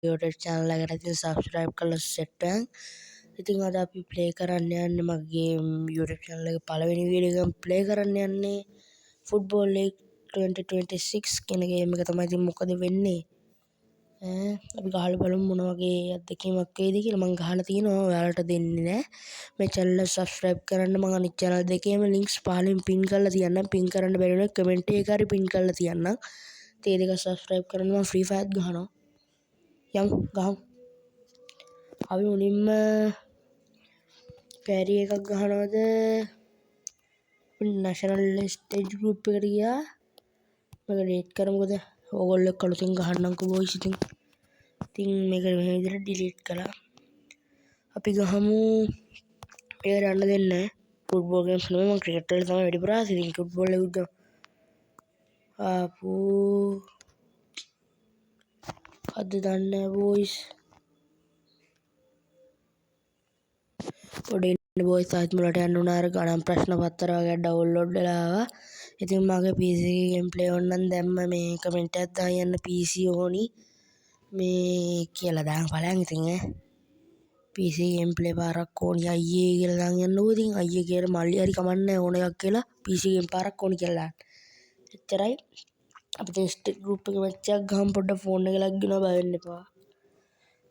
YouTube channel එකට ඉතින් subscribe කරලා set වෙන්න. ඉතින් අද අපි play කරන්න යන්නේ මගේ YouTube channel එකේ පළවෙනි වීඩියෝ එක play කරන්න යන්නේ Football League 2026 කියන game එක තමයි. ඉතින් මොකද වෙන්නේ? අපි ගහලා බලමු මොන වගේ අත්දැකීමක් වේද කියලා. මම ගහලා තියෙනවා ඔයාලට දෙන්නේ නැහැ. මේ channel එක subscribe කරන්න මම අනිත් channel දෙකේම links පහලින් pin කරලා තියන්නම්. pin කරන්න බැරි වුණොත් comment එකේ හරි pin කරලා තියන්නම්. ඒ දෙක subscribe කරන්න මම free fire ගහනවා. යමු ගහමු. අපි මුලින්ම පැරි එකක් ගහනවද national stage group එකට ගියා. මේක delete කරමුකද? ඕගොල්ලෝ කලුතින් ගහන්නම්කෝ boys ඉතින්. මේක මේ විදිහට delete කළා. අපි ගහමු. මේක යන්න දෙන්නේ නැහැ. ෆුට්බෝල් ගේම්ස් නෙමෙයි මම ක්‍රිකට් වල තමයි වැඩිපුර ආසයි. ඉතින් ෆුට්බෝල් එක ගමු. ආපෝ අද දන්නේ නැහැ boys. පොඩි boys ආත් මුලට යන්න උනා. අර ගණන් ප්‍රශ්න පත්‍ර වගේ download වෙලා ආවා. ඉතින් මගේ PC එකේ gameplay ඕනනම් දැම්ම මේ comment එකක් දාන්න යන්න PC ඕනි මේ කියලා දාන්න බලන්න ඉතින් PC gameplay පාරක් ඕනි අයියේ කියලා දාන්න යන්නකෝ. ඉතින් අයියේ කියලා මල්ලි හරි කමන්නේ ඕන එකක් කියලා PC game පාරක් ඕනි කියලා දාන්න. එච්චරයි. අපි ටෙස්ට් group එකේ match එකක් ගහමු. පොඩ්ඩක් phone එක lag වෙනවා බය වෙන්න එපා.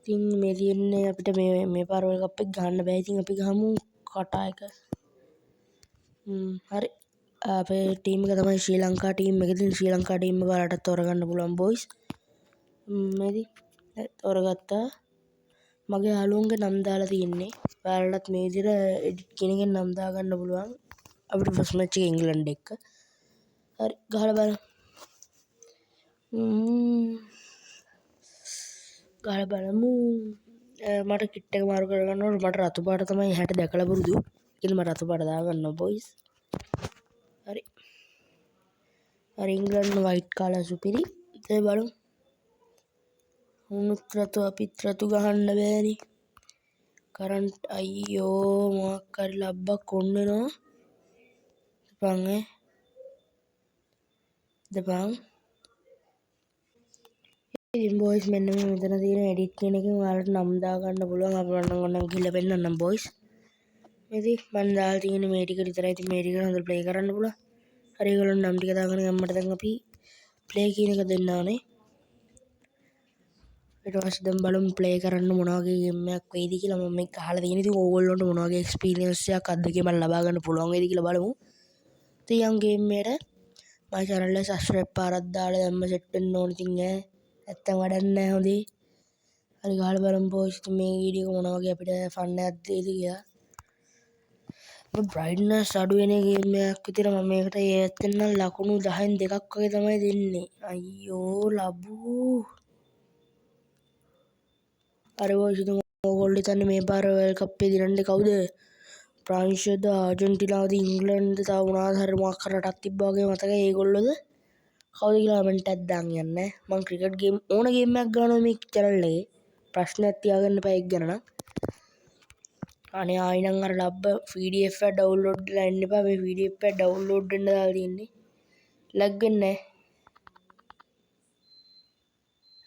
ඉතින් මේ තියෙන්නේ අපිට මේ පාර World Cup එක ගහන්න බෑ. ඉතින් අපි ගහමු කටා එක. හරි. අපේ ටීම් එක තමයි ශ්‍රී ලංකා ටීම් එක. ඉතින් ශ්‍රී ලංකා ටීම් එක ඔයාලට තෝරගන්න පුළුවන් boys. මේදි තෝරගත්තා. මගේ යාළුවන්ගේ නම් දාලා තියෙන්නේ. ඔයාලටත් මේ විදිහට edit කෙනකින් නම් දාගන්න පුළුවන්. අපිට ෆස්ට් මැච් එක ඉංග්ලන්ඩ් එක්ක. හරි ගහලා බලමු. ගහලා බලමු. මට කිට් එක මාරු කරගන්නකොට මට රතු පාට තමයි එහාට දැකලා පුරුදු. ඒකද මම රතු පාට දාගන්නවා boys. හරි. හරි ඉංග්ලන්ඩ් white කාලා සුපිරි. ඉතින් බලමු. උනුත් රතු අපිත් රතු ගහන්න බෑනේ. කරන්ට් අයියෝ මොකක් හරි ලබ්බක් ඔන් වෙනවා. දපන්. ඉතින් boys මෙන්න මේ මෙතන තියෙන edit කියන එකෙන් ඔයාලට නම් දාගන්න පුළුවන්. අපි නම් ගිහලා පෙන්නන්නම් boys. ඉතින් මම දාලා තියෙන මේ ටික විතරයි. ඉතින් මේ ටික හොඳට play කරන්න පුළුවන්. හරි ඒගොල්ලෝ නම් ටික දාගෙන ගමකට දැන් අපි play කියන එක දෙන්න ඕනේ. ඊට පස්සේ දැන් බලමු play කරන්න මොන වගේ game එකක් වෙයිද කියලා. මම මේක අහලා තියෙන. ඉතින් ඕගොල්ලන්ට මොන වගේ experience එකක් අත්දැකීමක් ලබා ගන්න පුළුවන් වෙයිද කියලා බලමු. ඉතින් යම් game එකට මගේ channel එක subscribe පාරක් දාලා දැම්ම set වෙන්න ඕනේ. ඉතින් නැත්තම් වැඩක් නැහැ හොඳේ. හරි ගහලා බලමු boys. ඉතින් මේ වීඩියෝ එක මොන වගේ අපිට fun එකක් දෙයිද කියලා. brightness අඩු වෙන game එකක් විතර මම මේකට ඇත්තෙන් නම් ලකුණු 10න් 2ක් වගේ තමයි දෙන්නේ. අයියෝ ලබු. අර boys ඉතින් ඕගොල්ලෝ හිතන්නේ මේ පාර World Cup එක දිනන්නේ කවුද? ප්‍රංශද ආජන්ටිනාවද ඉංග්ලන්ඩ්ද තව මොනවාද හරි මොකක් හරි රටක් තිබ්බා වගේ මතකයි. ඒගොල්ලෝද කවුද කියලා කමෙන්ට් එකක් දාන්න යන්න. මම ක්‍රිකට් ගේම් ඕන ගේම් එකක් ගන්නවා මේ channel එකේ. ප්‍රශ්නයක් තියාගන්න එපා ඒක ගැන නම්. අනේ ආයි නම් අර ලබ්බ PDF එක download කරලා එන්න එපා. මේ PDF එක download වෙන්න දාලා තියෙන්නේ. lag වෙන්නේ නැහැ.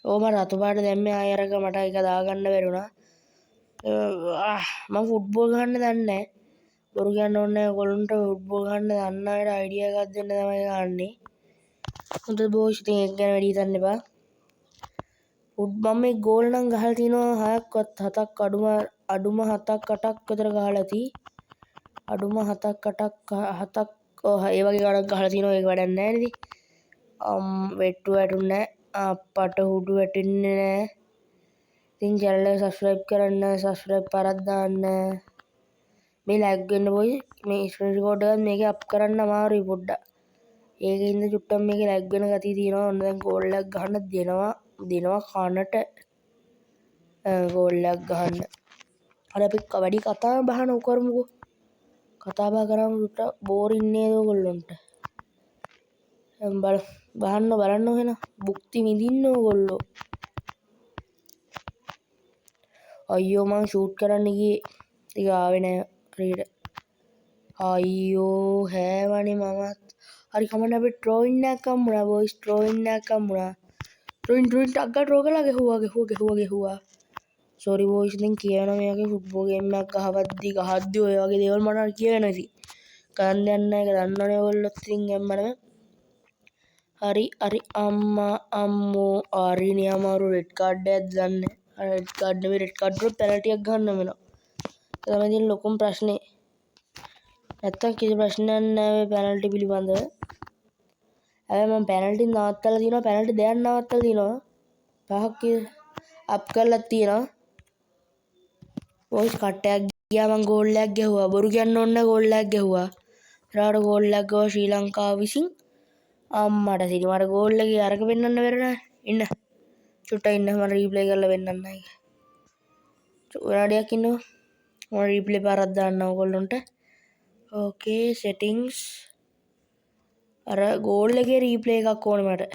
මම රතු පාට දැම්මේ ආයෙ අරක මට ඒක දාගන්න බැරි වුණා. මම ෆුට්බෝල් ගහන්න දන්නේ නැහැ. බොරු කියන්න ඕනේ නැහැ. ඔයගොල්ලන්ට ෆුට්බෝල් ගහන්න දන්න අයට අයිඩියා එකක් දෙන්න තමයි ගහන්නේ. හොඳ boys ඉතින් ඒක ගැන වැඩි හිතන්න එපා. මම මේ ගෝල් නම් ගහලා තිනවා 6ක්වත් 7ක් අඩුම 7ක් 8ක් විතර ගහලා ඇති. අඩුම 7ක් 8ක් 7ක් ඒ වගේ ගණන් ගහලා තිනවා. ඒක වැඩක් නැහැ නේද? වෙට්ටු වැටුන්නේ නැහැ. අප්පට හුඩු වැටෙන්නේ නැහැ. ඉතින් channel එක subscribe කරන්න, subscribe පාරක් දාන්න. මේ lag වෙන්න boys. මේ screen record එකත් මේකේ up කරන්න අමාරුයි පොඩ්ඩක්. ඒකින්ද චුට්ටක් මේකේ lag වෙන ගතිය තියෙනවා. ඔන්න දැන් goal එකක් ගහන්න දෙනවා කනට goal එකක් ගහන්න. හරි අපි කබඩි කතා බහ නොකරමුකෝ. කතා බහ කරාම චුට්ටක් බෝරින් නේද ඔයගොල්ලන්ට? බලන්න එහෙනම් භුක්ති විඳින්න ඕගොල්ලෝ. අයියෝ මං ෂූට් කරන්න ගියේ. ඒක ආවේ නෑ හරියට. අයියෝ හැවනේ මමත්. හරි කමන්න අපි ට්‍රෝයින් එකක් හම්බුණා boys. ට්‍රෝයින් එකක් හම්බුණා. ට්‍රින් ටක් ගාලා ඩ්‍රෝ කළා ගැහුවා. සෝරි බෝයිස් ඉතින් කියනවා මේ වගේ ෆුට්බෝල් ගේම් එකක් ගහද්දි ඔය වගේ දේවල් මට කියවෙනවා ඉතින්. කරන්න දෙයක් නැහැ ඒක දන්නවනේ ඔයගොල්ලොත් ඉතින් එම්මනම. හරි අම්මා අම්මෝ ආරිනේ අමාරු රෙඩ් කාඩ් එකක් දන්නේ. රෙඩ් කාඩ් නෙවෙයි රෙඩ් කාඩ් වල පෙනල්ටි එකක් ගන්න වෙනවා. ඒක තමයි ඉතින් ලොකුම ප්‍රශ්නේ. නැත්තම් කිසි ප්‍රශ්නයක් නැහැ මේ පෙනල්ටි පිළිබඳව. හැබැයි මම පෙනල්ටි නවත්තලා තියෙනවා පෙනල්ටි දෙකක් නවත්තලා තියෙනවා. පහක් අප් කරලා තියෙනවා. බෝයිස් කට්ටයක් ගියා මං ගෝල් එකක් ගැහුවා. බොරු කියන්න ඕනේ නැහැ ගෝල් එකක් ගැහුවා. ඊළඟට ගෝල් එකක් ගාව ශ්‍රී ලංකාව විසින් අම්මට සිරි මට ගෝල් එකේ අරක පෙන්වන්න බැරි නෑ. ඉන්න. චුට්ටක් ඉන්න මම රීප්ලේ කරලා පෙන්වන්නම් ඒක. විනාඩියක් ඉන්නකෝ. මම රීප්ලේ පාරක් දාන්නම් ඔයගොල්ලන්ට. ඕකේ සෙටින්ග්ස්. අර ගෝල් එකේ රීප්ලේ එකක් ඕනේ මට.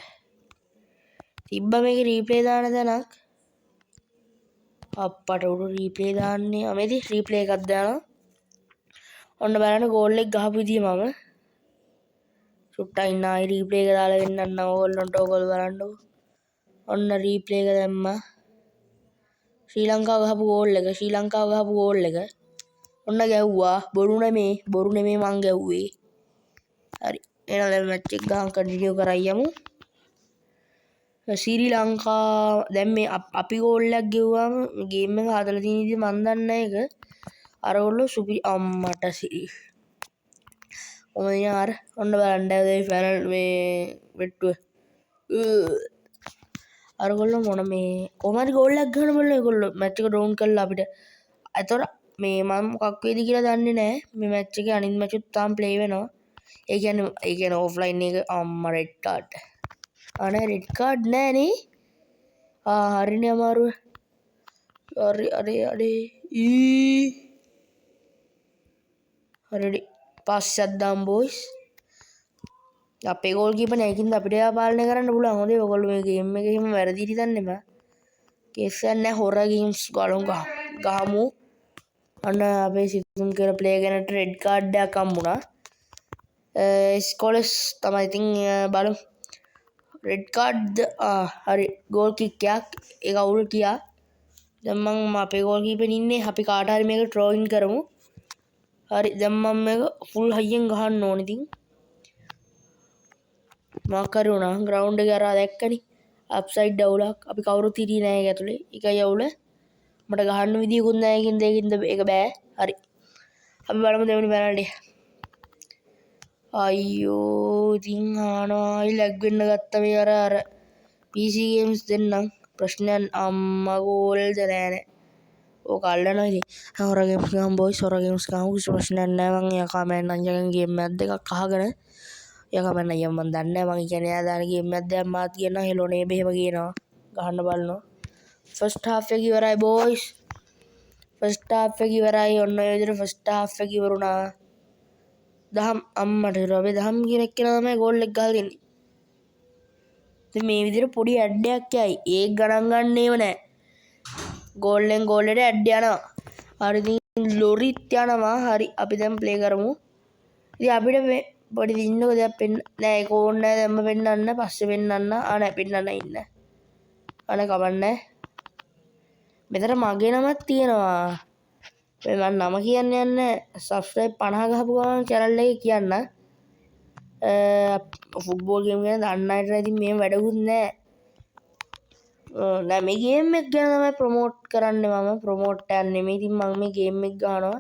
තිබ්බා මේකේ රීප්ලේ දාන තැනක්. අප්පට උඩු රීප්ලේ දාන්නේ. අමෙදි රීප්ලේ එකක් දානවා. ඔන්න බලන්න ගෝල් එක ගහපු විදිය මම. චුට්ටක් ඉන්න ආයි රීප්ලේ එක දාලා වෙන්නන්න ඕගොල්ලන්ට ඔයගොල්ලෝ බලන්නකෝ. ඔන්න රීප්ලේ එක දැම්මා. ශ්‍රී ලංකාව ගහපු ගෝල් එක. ඔන්න ගැව්වා. බොරු නෙමේ මං ගැව්වේ. හරි. එහෙනම් දැන් මැච් එක ගහන් කන්ටිනියු කරන් යමු. ශ්‍රී ලංකාව දැන් මේ අපි ගෝල් එකක් ගෙව්වම ගේම් එක හදලා තියෙන ඉතින් මන් දන්නේ නැහැ ඒක. අරගොල්ලෝ සුපිරි අම්මට සිරි. ඔන්න බලන්න මේ වෙට්ටුව. අරගොල්ලෝ මොන මේ කොහමද ගෝල් එකක් ගන්න බලන ඒගොල්ලෝ මැච් එක ඩවුන් කළා අපිට. ඒතකොට මේ මම මොකක් වේද කියලා දන්නේ නැහැ. මේ මැච් එකේ අනිත් මැච් උත් තාම ප්ලේ වෙනවා. ඒ කියන්නේ ඔෆ්ලයින් එක අම්මා රෙඩ් කාඩ්. අනේ රෙඩ් කාඩ් නෑ නේ. හරිනේ අමාරුව. අරේ හරි පස්සක් දාම් බෝයිස්. අපේ ගෝල් කීපර් නේ ඒකින්ද අපිට එයා පාලනය කරන්න පුළුවන්. හොඳේ ඔයගොල්ලෝ මේ ගේම් එකේ හිම වැරදි හිතන්න එපා. කේස් එකක් නැහැ හොර ගේම්ස් ගහමු. අන්න අපේ සිතුම් කියලා ප්ලේ කෙනෙක්ට රෙඩ් කාඩ් එකක් හම්බුණා. ස්කොලස් තමයි ඉතින් බලමු. රෙඩ් කාඩ් හරි ගෝල් කික් එකක් ඒක අවුල් කියා. දැන් මම අපේ ගෝල් කීපර් ඉන්නේ අපි කාට හරි මේක ට්‍රෝයින් කරමු. හරි දැන් මම මේක ෆුල් හයියෙන් ගහන්න ඕනේ ඉතින්. මොකක් හරි වුණා ග්‍රවුන්ඩ් එකේ අර දැක්කනේ අප්සයිඩ් අවුලක්. අපි කවුරුත් හිටියේ නෑ ඒක ඇතුලේ. ඒකයි අවුල. මට ගහන්න විදියකුත් නෑ ඒකින්ද ඒක බෑ. හරි. අපි බලමු දෙවෙනි පෙනල්ටි. අයියෝ ඉතින් ආයි ලැග් වෙන්න ගත්තා මේ අර PC games දෙන්නම්. ප්‍රශ්නයක් අම්මා ගෝල්ද නෑනේ. ඕක අල්ලනවා ඉතින්. හොර ගේම්ස් ගහමු බොයිස් හොර ගේම්ස් ගහමු කිසි ප්‍රශ්නයක් නෑ. මං යකා මෑන් අංජගෙන් ගේම් එකක් දෙකක් අහගෙන යකා මෑන් අයියා මං දන්නේ නෑ මං කියන්නේ එයා දාන ගේම් එකක් දෙකක් මාත් කියනවා හෙලෝ නේ බෙහෙම කියනවා. ගහන්න බලනවා. ෆස්ට් හාෆ් එක ඉවරයි බොයිස්. ෆස්ට් හාෆ් එක ඉවරයි. ඔන්න ඔය විදිහට ෆස්ට් හාෆ් එක ඉවරුණා. දහම් අම්මට රොබේ දහම් කියන එක්කෙනා තමයි ගෝල් එක ගහලා දෙන්නේ. ඉතින් මේ විදිහට පොඩි ඇඩ් එකක් යයි. ඒක ගණන් ගන්නේව නෑ. ගෝල්ෙන් ගෝල්ලට ඇඩ් යනවා. හරි ඉතින් ලොරිත් යනවා. හරි අපි දැන් ප්ලේ කරමු. ඉතින් අපිට මේ පොඩි දින්නක දෙයක් පෙන්න නෑ ඒක ඕනේ නෑ දැන්ම පෙන්නන්න පස්සේ පෙන්නන්න. නෑ පෙන්නන්න ඉන්න. අනේ කවන්නේ. මෙතන මගේ නමක් තියෙනවා. මම නම කියන්න යන්නේ සබ්ස්ක්‍රයිබ් 50 ගහපු ගමන් channel එකේ කියන්න. ෆුට්බෝල් ගේම් ගැන දන්න අයට ඉතින් මේ වැඩකුත් නෑ. නෑ මේ ගේම් එක ගැන තමයි ප්‍රොමෝට් කරන්නේ මම ප්‍රොමෝට් එකක් නෙමෙයි. ඉතින් මම මේ ගේම් එක ගහනවා.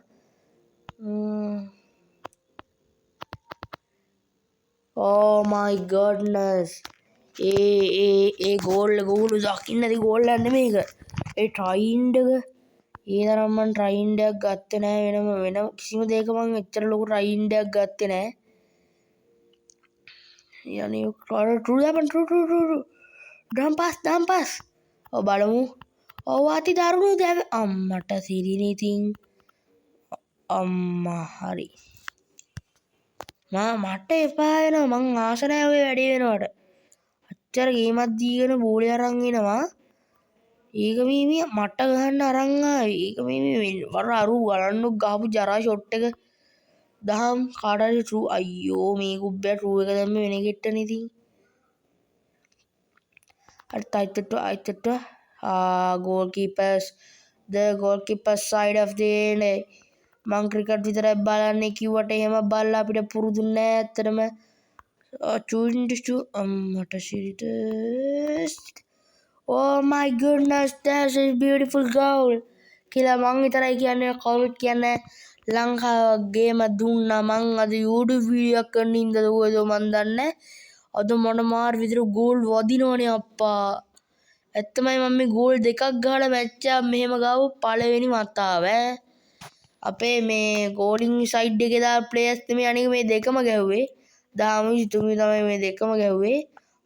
Oh my goodness. ඒ ගෝල් ගෝලු දකින්නදී ගෝල් එකක් නෙමෙයි ඒක. ඒ ට්‍රයින්ඩ් එක ඒ තරම් මං ට්‍රයින්ඩ් එකක් ගත්තේ නෑ වෙන කිසිම දෙයක මං එච්චර ලොකු ට්‍රයින්ඩ් එකක් ගත්තේ නෑ. යන්නේ ට්‍රූ ඩම් පාස් ඔව් බලමු. ඔව් අති දරුණු දැව අම්මට සිරිනේ ඉතින් අම්මා හරි. මට එපා වෙනවා මං ආස නෑ ඔය වැඩේ වෙනවට. අච්චර ගේමක් දීගෙන බෝලේ අරන් එනවා. ඒක මේ මට ගහන්න අරන් ආවේ. ඒක මේ වර අරු ගලන්නු ගහපු ජරා ෂොට් එක දහම් කාට හරි ට්‍රූ අයියෝ මේ කුබ්බෑ ට්‍රූ එක දැම්මේ වෙන කෙට්ටනේ ඉතින්. අයිතට goalkeepers the goalkeeper side of the end මං ක්‍රිකට් විතරයි බලන්නේ කිව්වට එහෙම බලලා අපිට පුරුදු නෑ ඇත්තටම මට සිරිත oh my goodness that's a beautiful goal කියලා මං විතරයි කියන්නේ කවුරුත් කියන්නේ ලංකාවගේම දුන්නා මං අද YouTube වීඩියෝ එකක් කරන ඉඳ දුවද මන් දන්නේ අද මොන මාර විදිහට ගෝල් වදිනවනේ අප්පා ඇත්තමයි මම මේ ගෝල් දෙකක් ගහලා මැච් එකක් මෙහෙම ගාව පළවෙනි වතාව අපේ මේ ගෝලින් සයිඩ් එකේ දාලා ප්ලේයර්ස් මේ අනික මේ දෙකම ගැහුවේ දාමු සිතුමි තමයි මේ දෙකම ගැහුවේ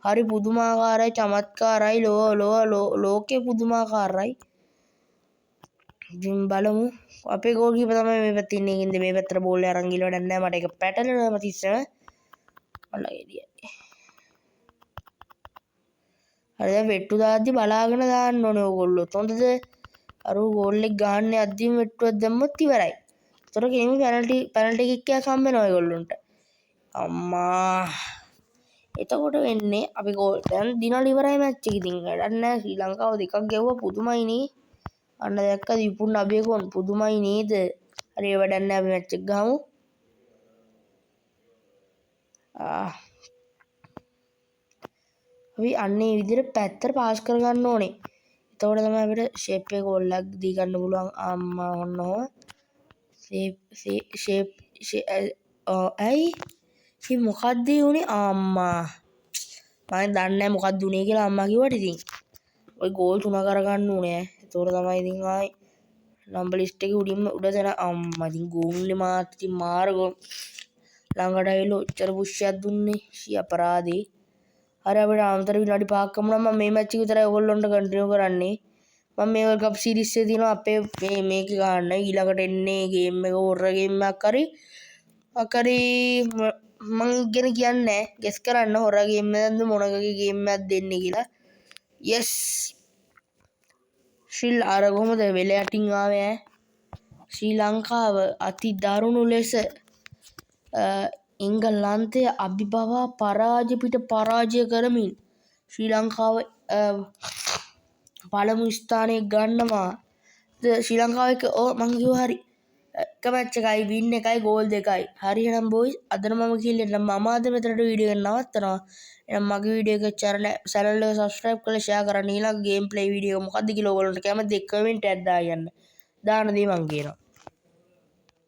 හරි පුදුමාකාරයි චමත්කාරයි ලෝකේ පුදුමාකාරයි ඉතින් බලමු අපේ ගෝල්කීපර් තමයි මේ පැත්තේ ඉන්නේ ඉතින් මේ පැත්තට බෝල් එක අරන් ගිහලා වැඩක් නැහැ මට ඒක පැටලෙනවා මතිස්සම අල්ලගෙන ගියා හරි දැන් වෙට්ටු දාද්දි බලාගෙන දාන්න ඕනේ ඕගොල්ලෝ හොඳද අර ගෝල් එක ගහන්න යද්දිම වෙට්ටුවක් දැම්මොත් ඉවරයි ඒතර ගේම පැනල්ටි කික් එකක් හම්බ වෙනවා ඒගොල්ලන්ට අම්මා එතකොට වෙන්නේ අපි ගෝල් දැන් දිනවල ඉවරයි මැච් එක ඉතින් වැඩක් නැහැ ශ්‍රී ලංකාව දෙකක් ගැව්වා පුදුමයිනේ අන්න දැක්කද විපුන් අබේකොන් පුදුමයි නේද හරි වැඩක් නැහැ අපි මැච් එක ගහමු අපි අන්නේ විදිහට පැත්තට පාස් කරගන්න ඕනේ එතකොට තමයි අපිට ෂේප් එක ගෝල්ලක් දී ගන්න පුළුවන් අම්මා ඔන්න ඔහොම ෂේප් ඇයි ඉතින් මොකක්ද උනේ අම්මා මම දන්නේ නැහැ මොකක්ද උනේ කියලා අම්මා කිව්වට ඉතින් ඔය ගෝල් 3 කරගන්න උනේ එතකොට තමයි ඉතින් ආයි නම්බර් ලිස්ට් එකේ උඩින්ම උඩ තැන අම්මා ඉතින් ගෝල්නේ මාත් ඉතින් මාර ගෝල් ළඟට ඇවිල්ලා ඔච්චර පුෂ්යක් දුන්නේ ෂී අපරාධේ හරි අපිට ආන්තර විනාඩි 5ක් කමුණා මම මේ මැච් එක විතරයි ඔයගොල්ලන්ට කන්ටිනියු කරන්නේ මම මේ වර්ල්ඩ් කප් සීරීස් එකේ තියෙනවා අපේ මේක ගන්න ඊළඟට එන්නේ ගේම් එක හොරර් ගේම් එකක් හරි මං ඉගෙන කියන්නේ ගෙස් කරන්න හොරර් ගේම් එකක්ද මොනකගේ ගේම් එකක්ද දෙන්නේ කියලා yes ශ්‍රී අර කොහමද වෙල යටින් ආවේ ශ්‍රී ලංකාව අති දරුණු ලෙස එංගලන්තය අභිබවා පරාජය කරමින් ශ්‍රී ලංකාව පළමු ස්ථානය ගන්නවා ශ්‍රී ලංකාව එක මං කිව්වා හරි එක මැච් එකයි වින් එකයි ගෝල් දෙකයි හරි එහෙනම් බොයිස් අදට මම කියලා මම අද මෙතනට වීඩියෝ එක නවත්තනවා එහෙනම් මගේ වීඩියෝ එක channel එක subscribe කරලා share කරන්න ඊළඟ ගේම් ප්ලේ වීඩියෝ එක මොකද්ද කියලා ඔයගොල්ලන්ට කැමතිද කමෙන්ට් එකක් දාන්න දාන දේ මං කියනවා